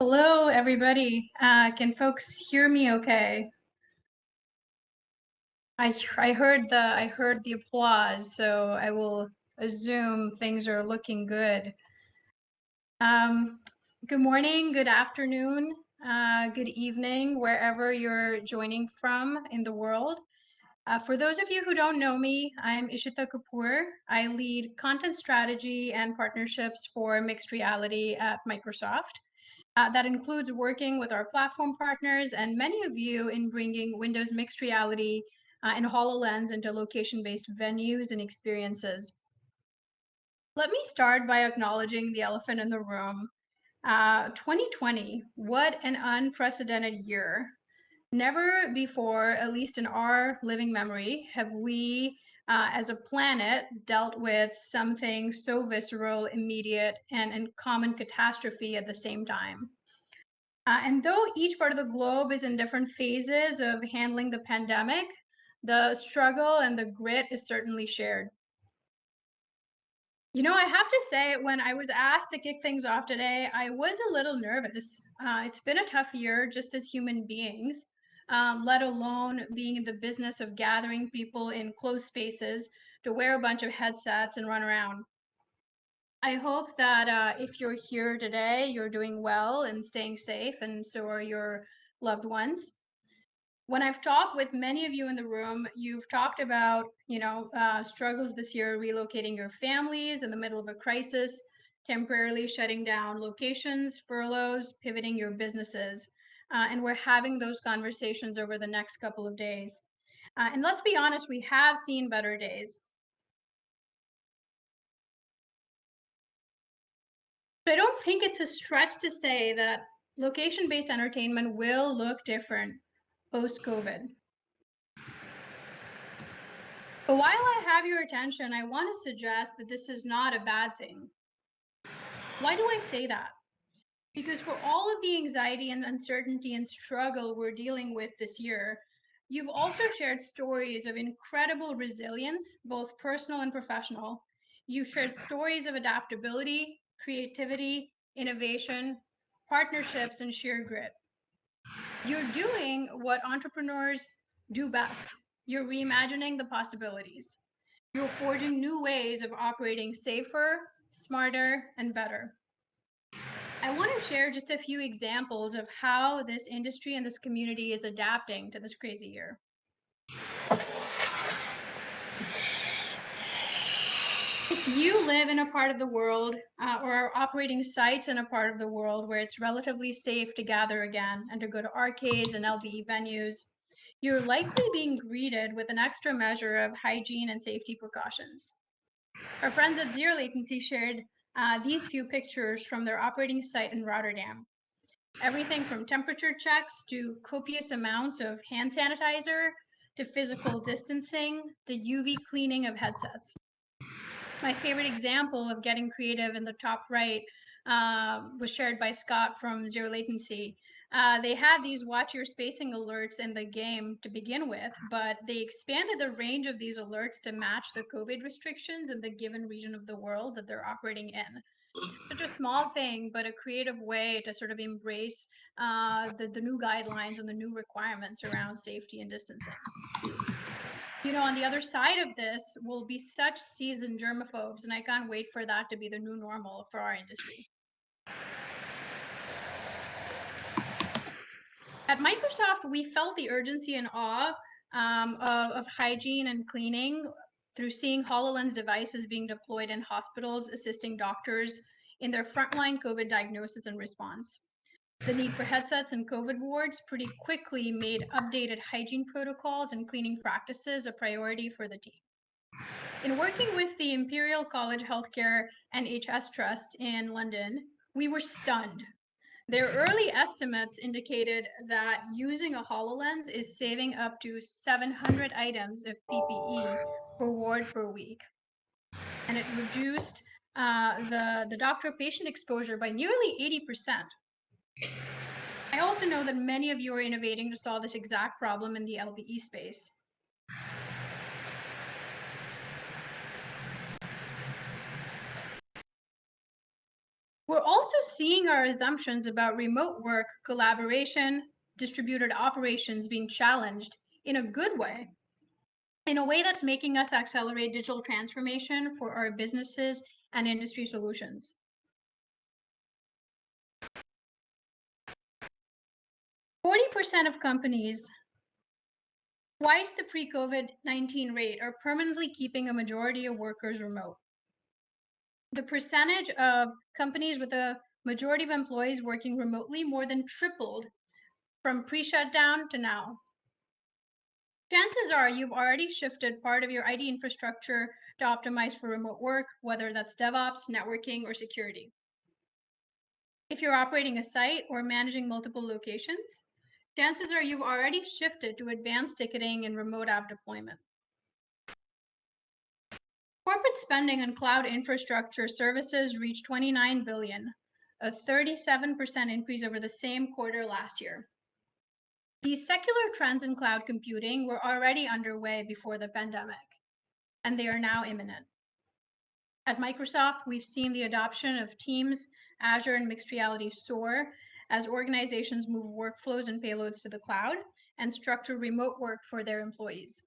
Hello, everybody. Can folks hear me okay? I heard the applause, so I will assume things are looking good. Um, Good morning, good afternoon, good evening, wherever you're joining from in the world. For those of you who don't know me, I'm Ishita Kapoor. I lead content strategy and partnerships for mixed reality at Microsoft. That includes working with our platform partners and many of you in bringing Windows mixed reality and HoloLens into location-based venues and experiences. Let me start by acknowledging the elephant in the room. 2020, what an unprecedented year. Never before, at least in our living memory, have we, as a planet, dealt with something so visceral, immediate, and common catastrophe at the same time. And though each part of the globe is in different phases of handling the pandemic, the struggle and the grit is certainly shared. I have to say, when I was asked to kick things off today, I was a little nervous. It's been a tough year just as human beings, let alone being in the business of gathering people in closed spaces to wear a bunch of headsets and run around. I hope that if you're here today, you're doing well and staying safe, and so are your loved ones. When I've talked with many of you in the room, you've talked about, struggles this year relocating your families in the middle of a crisis, temporarily shutting down locations, furloughs, pivoting your businesses. And we're having those conversations over the next couple of days. And let's be honest, we have seen better days. So I don't think it's a stretch to say that location-based entertainment will look different post-COVID. But while I have your attention, I want to suggest that this is not a bad thing. Why do I say that? Because for all of the anxiety and uncertainty and struggle we're dealing with this year, you've also shared stories of incredible resilience, both personal and professional. You've shared stories of adaptability, creativity, innovation, partnerships, and sheer grit. You're doing what entrepreneurs do best. You're reimagining the possibilities. You're forging new ways of operating safer, smarter, and better. I want to share just a few examples of how this industry and this community is adapting to this crazy year. If you live in a part of the world or are operating sites in a part of the world where it's relatively safe to gather again and to go to arcades and LBE venues, you're likely being greeted with an extra measure of hygiene and safety precautions. Our friends at Zero Latency shared these few pictures from their operating site in Rotterdam. Everything from temperature checks to copious amounts of hand sanitizer to physical distancing to UV cleaning of headsets. My favorite example of getting creative in the top right was shared by Scott from Zero Latency. They had these watch your spacing alerts in the game to begin with, but they expanded the range of these alerts to match the COVID restrictions in the given region of the world that they're operating in. Such a small thing, but a creative way to sort of embrace the new guidelines and the new requirements around safety and distancing. On the other side of this will be such seasoned germaphobes, and I can't wait for that to be the new normal for our industry. At Microsoft, we felt the urgency and awe of hygiene and cleaning through seeing HoloLens devices being deployed in hospitals, assisting doctors in their frontline COVID diagnosis and response. The need for headsets and COVID wards pretty quickly made updated hygiene protocols and cleaning practices a priority for the team. In working with the Imperial College Healthcare NHS Trust in London, we were stunned. Their early estimates indicated that using a HoloLens is saving up to 700 items of PPE per ward per week. And it reduced the doctor-patient exposure by nearly 80%. I also know that many of you are innovating to solve this exact problem in the LBE space. We're also seeing our assumptions about remote work, collaboration, distributed operations being challenged in a good way, in a way that's making us accelerate digital transformation for our businesses and industry solutions. 40% of companies, twice the pre-COVID-19 rate, are permanently keeping a majority of workers remote. The percentage of companies with a majority of employees working remotely more than tripled from pre-shutdown to now. Chances are you've already shifted part of your IT infrastructure to optimize for remote work, whether that's DevOps, networking, or security. If you're operating a site or managing multiple locations, chances are you've already shifted to advanced ticketing and remote app deployment. Corporate spending on cloud infrastructure services reached $29 billion, a 37% increase over the same quarter last year. These secular trends in cloud computing were already underway before the pandemic, and they are now imminent. At Microsoft, we've seen the adoption of Teams, Azure, and mixed reality soar as organizations move workflows and payloads to the cloud and structure remote work for their employees.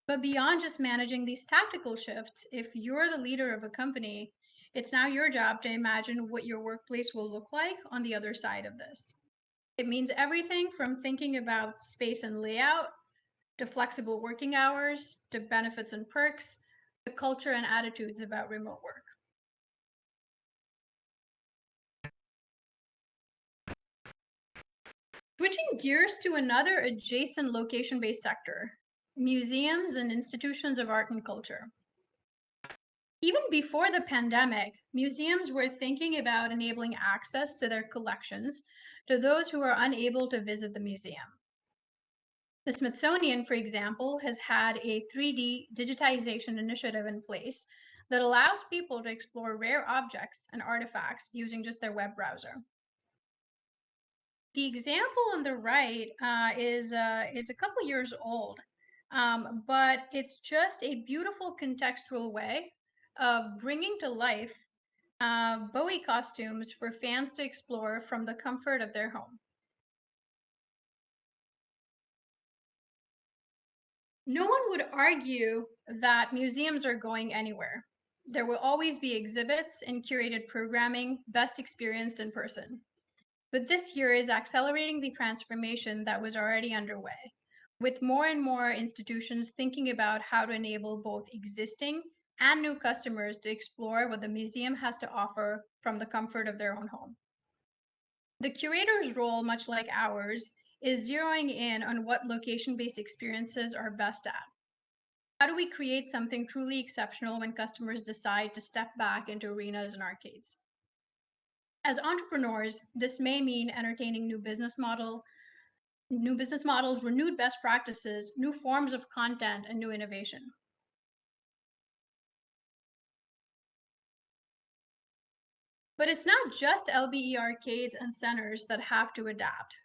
But beyond just managing these tactical shifts, if you're the leader of a company, it's now your job to imagine what your workplace will look like on the other side of this. It means everything from thinking about space and layout, to flexible working hours, to benefits and perks, to culture and attitudes about remote work. Switching gears to another adjacent location-based sector, museums and institutions of art and culture. Even before the pandemic, museums were thinking about enabling access to their collections to those who are unable to visit the museum. The Smithsonian, for example, has had a 3D digitization initiative in place that allows people to explore rare objects and artifacts using just their web browser. The example on the right is a couple years old, but it's just a beautiful contextual way of bringing to life Bowie costumes for fans to explore from the comfort of their home. No one would argue that museums are going anywhere. There will always be exhibits and curated programming best experienced in person. But this year is accelerating the transformation that was already underway, with more and more institutions thinking about how to enable both existing and new customers to explore what the museum has to offer from the comfort of their own home. The curator's role, much like ours, is zeroing in on what location-based experiences are best at. How do we create something truly exceptional when customers decide to step back into arenas and arcades? As entrepreneurs, this may mean entertaining new business models, renewed best practices, new forms of content, and new innovation. But it's not just LBE arcades and centers that have to adapt.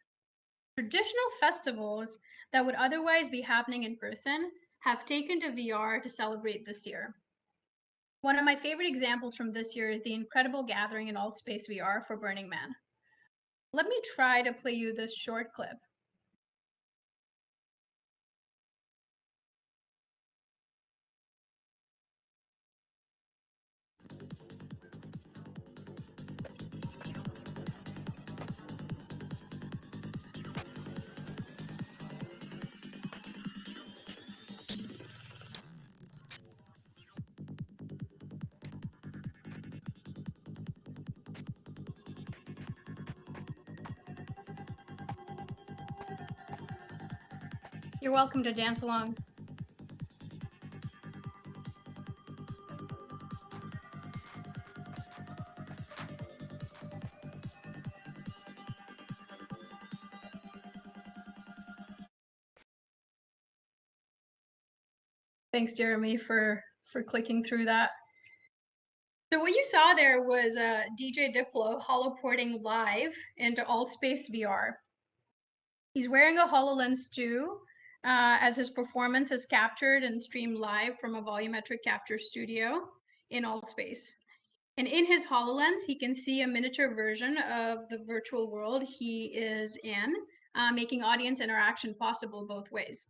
Traditional festivals that would otherwise be happening in person have taken to VR to celebrate this year. One of my favorite examples from this year is the incredible gathering in Altspace VR for Burning Man. Let me try to play you this short clip. You're welcome to dance along. Thanks, Jeremy, for clicking through that. So what you saw there was DJ Diplo holoporting live into Altspace VR. He's wearing a HoloLens 2 as his performance is captured and streamed live from a volumetric capture studio in Altspace. And in his HoloLens, he can see a miniature version of the virtual world he is in, making audience interaction possible both ways.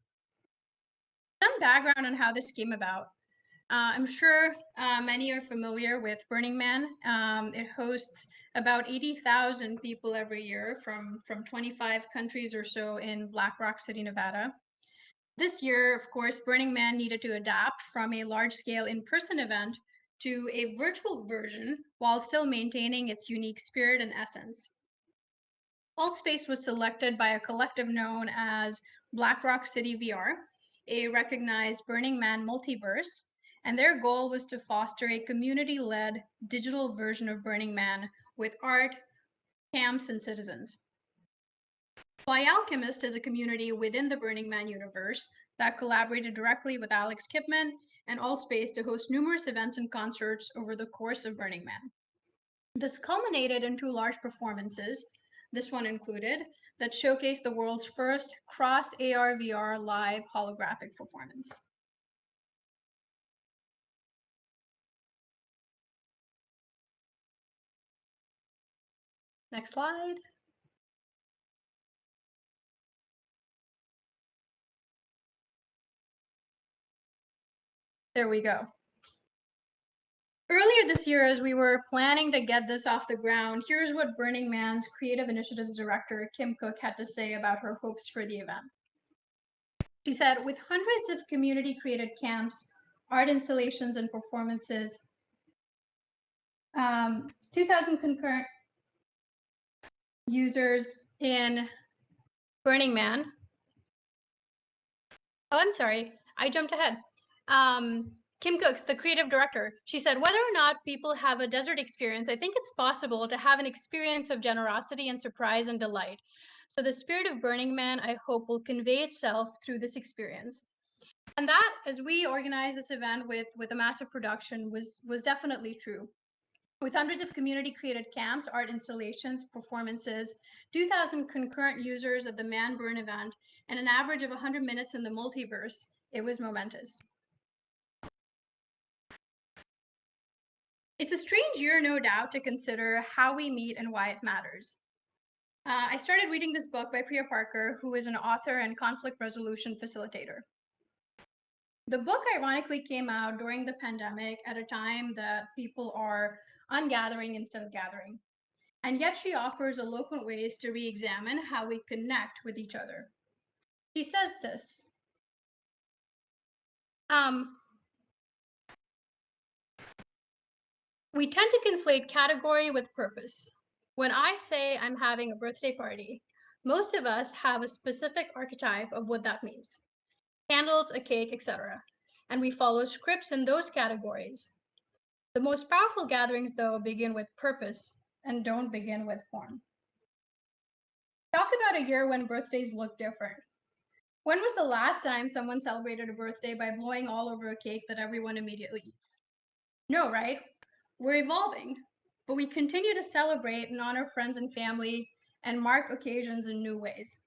Some background on how this came about. I'm sure many are familiar with Burning Man. It hosts about 80,000 people every year from 25 countries or so in Black Rock City, Nevada. This year, of course, Burning Man needed to adapt from a large-scale in-person event to a virtual version while still maintaining its unique spirit and essence. AltSpace was selected by a collective known as Black Rock City VR, a recognized Burning Man multiverse, and their goal was to foster a community-led digital version of Burning Man with art, camps, and citizens. Fly Alchemist is a community within the Burning Man universe that collaborated directly with Alex Kipman and AltSpace to host numerous events and concerts over the course of Burning Man. This culminated in 2 large performances, this one included, that showcased the world's first cross AR/VR live holographic performance. Next slide. There we go. Earlier this year, as we were planning to get this off the ground, here's what Burning Man's Creative Initiatives Director, Kim Cook, had to say about her hopes for the event. She said, with hundreds of community-created camps, art installations, and performances, 2,000 concurrent users in Burning Man. Oh, I'm sorry, I jumped ahead. Kim Cooks, the creative director, she said, whether or not people have a desert experience, I think it's possible to have an experience of generosity and surprise and delight. So the spirit of Burning Man, I hope, will convey itself through this experience. And that, as we organized this event with a massive production, was definitely true. With hundreds of community-created camps, art installations, performances, 2,000 concurrent users at the Man Burn event, and an average of 100 minutes in the multiverse, it was momentous. It's a strange year, no doubt, to consider how we meet and why it matters. I started reading this book by Priya Parker, who is an author and conflict resolution facilitator. The book ironically came out during the pandemic at a time that people are ungathering instead of gathering. And yet she offers eloquent ways to re-examine how we connect with each other. She says this. We tend to conflate category with purpose. When I say I'm having a birthday party, most of us have a specific archetype of what that means. Candles, a cake, etc. And we follow scripts in those categories. The most powerful gatherings, though, begin with purpose and don't begin with form. Talk about a year when birthdays look different. When was the last time someone celebrated a birthday by blowing all over a cake that everyone immediately eats? No, right? We're evolving, but we continue to celebrate and honor friends and family and mark occasions in new ways.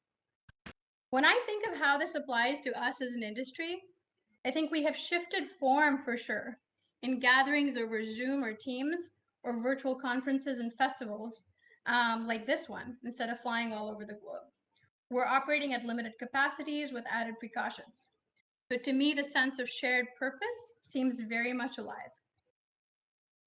When I think of how this applies to us as an industry, I think we have shifted form for sure in gatherings over Zoom or Teams or virtual conferences and festivals like this one, instead of flying all over the globe. We're operating at limited capacities with added precautions. But to me, the sense of shared purpose seems very much alive.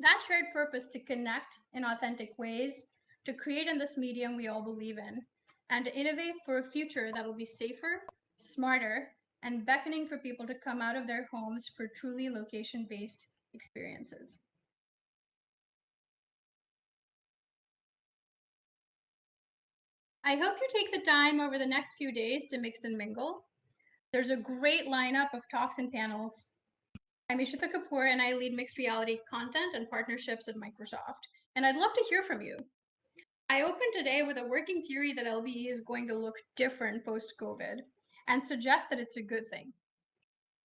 That shared purpose to connect in authentic ways, to create in this medium we all believe in, and to innovate for a future that will be safer, smarter, and beckoning for people to come out of their homes for truly location-based experiences. I hope you take the time over the next few days to mix and mingle. There's a great lineup of talks and panels. I'm Ishita Kapoor, and I lead mixed reality content and partnerships at Microsoft. And I'd love to hear from you. I opened today with a working theory that LBE is going to look different post-COVID and suggest that it's a good thing.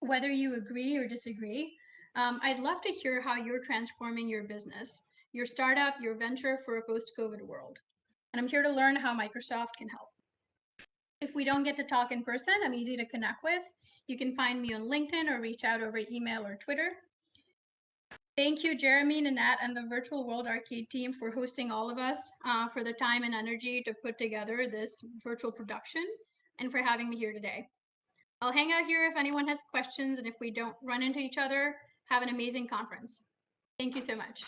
Whether you agree or disagree, I'd love to hear how you're transforming your business, your startup, your venture for a post-COVID world. And I'm here to learn how Microsoft can help. If we don't get to talk in person, I'm easy to connect with. You can find me on LinkedIn or reach out over email or Twitter. Thank you, Jeremy, Nanette, and the Virtual World Arcade team for hosting all of us, for the time and energy to put together this virtual production, and for having me here today. I'll hang out here if anyone has questions, and if we don't run into each other, have an amazing conference. Thank you so much.